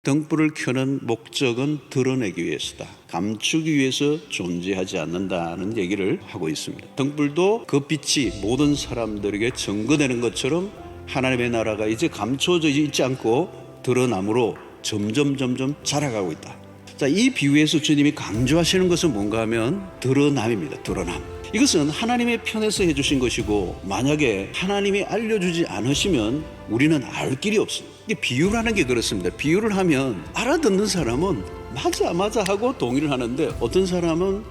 등불을 켜는 목적은 드러내기 위해서다. 감추기 위해서 존재하지 않는다는 얘기를 하고 있습니다. 등불도 그 빛이 모든 사람들에게 증거되는 것처럼 하나님의 나라가 이제 감춰져 있지 않고 드러남으로 점점 자라가고 있다. 자, 이 비유에서 주님이 강조하시는 것은 뭔가 하면 드러남입니다. 드러남. 이것은 하나님의 편에서 해주신 것이고, 만약에 하나님이 알려주지 않으시면 우리는 알 길이 없습니다. 이게 비유라는 게 그렇습니다. 비유를 하면 알아듣는 사람은 맞아 하고 동의를 하는데, 어떤 사람은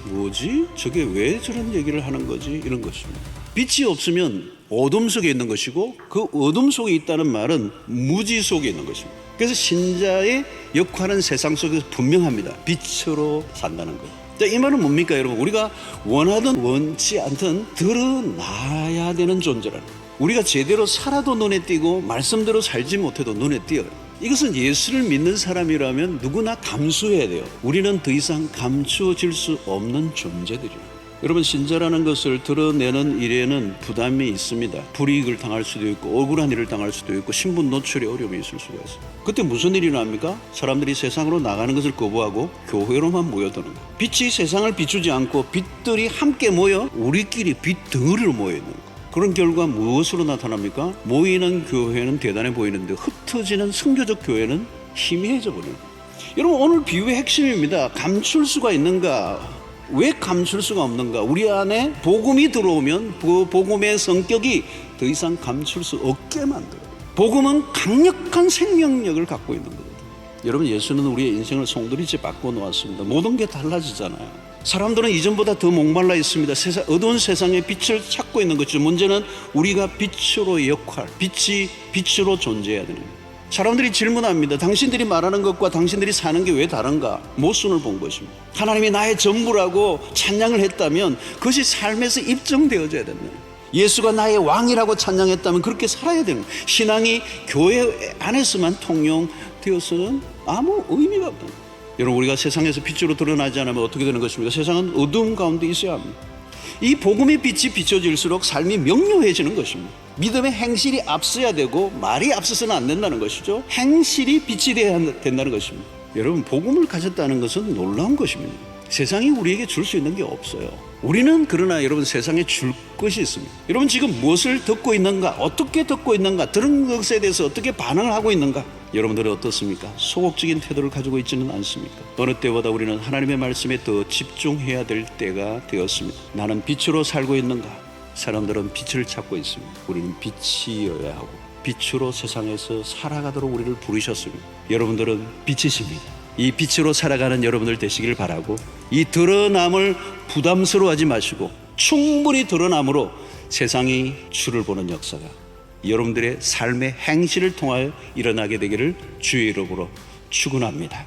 뭐지? 저게 왜 저런 얘기를 하는 거지? 이런 것입니다. 빛이 없으면 어둠 속에 있는 것이고, 그 어둠 속에 있다는 말은 무지 속에 있는 것입니다. 그래서 신자의 역할은 세상 속에서 분명합니다. 빛으로 산다는 것. 자, 이 말은 뭡니까, 여러분? 우리가 원하든 원치 않든 드러나야 되는 존재라는 거예요. 우리가 제대로 살아도 눈에 띄고 말씀대로 살지 못해도 눈에 띄어요. 이것은 예수를 믿는 사람이라면 누구나 감수해야 돼요. 우리는 더 이상 감추어질 수 없는 존재들이에요. 여러분, 신자라는 것을 드러내는 일에는 부담이 있습니다. 불이익을 당할 수도 있고, 억울한 일을 당할 수도 있고, 신분 노출에 어려움이 있을 수가 있어요. 그때 무슨 일이 납니까? 사람들이 세상으로 나가는 것을 거부하고 교회로만 모여드는 거예요. 빛이 세상을 비추지 않고 빛들이 함께 모여 우리끼리 빛덩어리로 모여 있는 거예요. 그런 결과 무엇으로 나타납니까? 모이는 교회는 대단해 보이는데 흩어지는 선교적 교회는 희미해져 버려요. 여러분, 오늘 비유의 핵심입니다. 감출 수가 있는가? 왜 감출 수가 없는가? 우리 안에 복음이 들어오면 그 복음의 성격이 더 이상 감출 수 없게 만들어요. 복음은 강력한 생명력을 갖고 있는 거거든요. 여러분, 예수는 우리의 인생을 송두리째 바꿔놓았습니다. 모든 게 달라지잖아요. 사람들은 이전보다 더 목말라 있습니다. 어두운 세상에 빛을 찾고 있는 것이죠. 문제는 우리가 빛으로의 역할, 빛이 빛으로 존재해야 되는 거예요. 사람들이 질문합니다. 당신들이 말하는 것과 당신들이 사는 게 왜 다른가? 모순을 본 것입니다. 하나님이 나의 전부라고 찬양을 했다면 그것이 삶에서 입증되어져야 된다. 예수가 나의 왕이라고 찬양했다면 그렇게 살아야 되는 거예요. 신앙이 교회 안에서만 통용되어서는 아무 의미가 없다. 여러분, 우리가 세상에서 빛으로 드러나지 않으면 어떻게 되는 것입니까? 세상은 어두움 가운데 있어야 합니다. 이 복음의 빛이 비춰질수록 삶이 명료해지는 것입니다. 믿음의 행실이 앞서야 되고 말이 앞서서는 안 된다는 것이죠. 행실이 빛이 되어야 된다는 것입니다. 여러분, 복음을 가졌다는 것은 놀라운 것입니다. 세상이 우리에게 줄 수 있는 게 없어요. 우리는 그러나 여러분, 세상에 줄 것이 있습니다. 여러분, 지금 무엇을 듣고 있는가? 어떻게 듣고 있는가? 들은 것에 대해서 어떻게 반응을 하고 있는가? 여러분들은 어떻습니까? 소극적인 태도를 가지고 있지는 않습니까? 어느 때보다 우리는 하나님의 말씀에 더 집중해야 될 때가 되었습니다. 나는 빛으로 살고 있는가? 사람들은 빛을 찾고 있습니다. 우리는 빛이어야 하고 빛으로 세상에서 살아가도록 우리를 부르셨습니다. 여러분들은 빛이십니다. 이 빛으로 살아가는 여러분들 되시길 바라고, 이 드러남을 부담스러워하지 마시고 충분히 드러남으로 세상이 주를 보는 역사가 여러분들의 삶의 행실을 통하여 일어나게 되기를 주의 이름으로 축원합니다.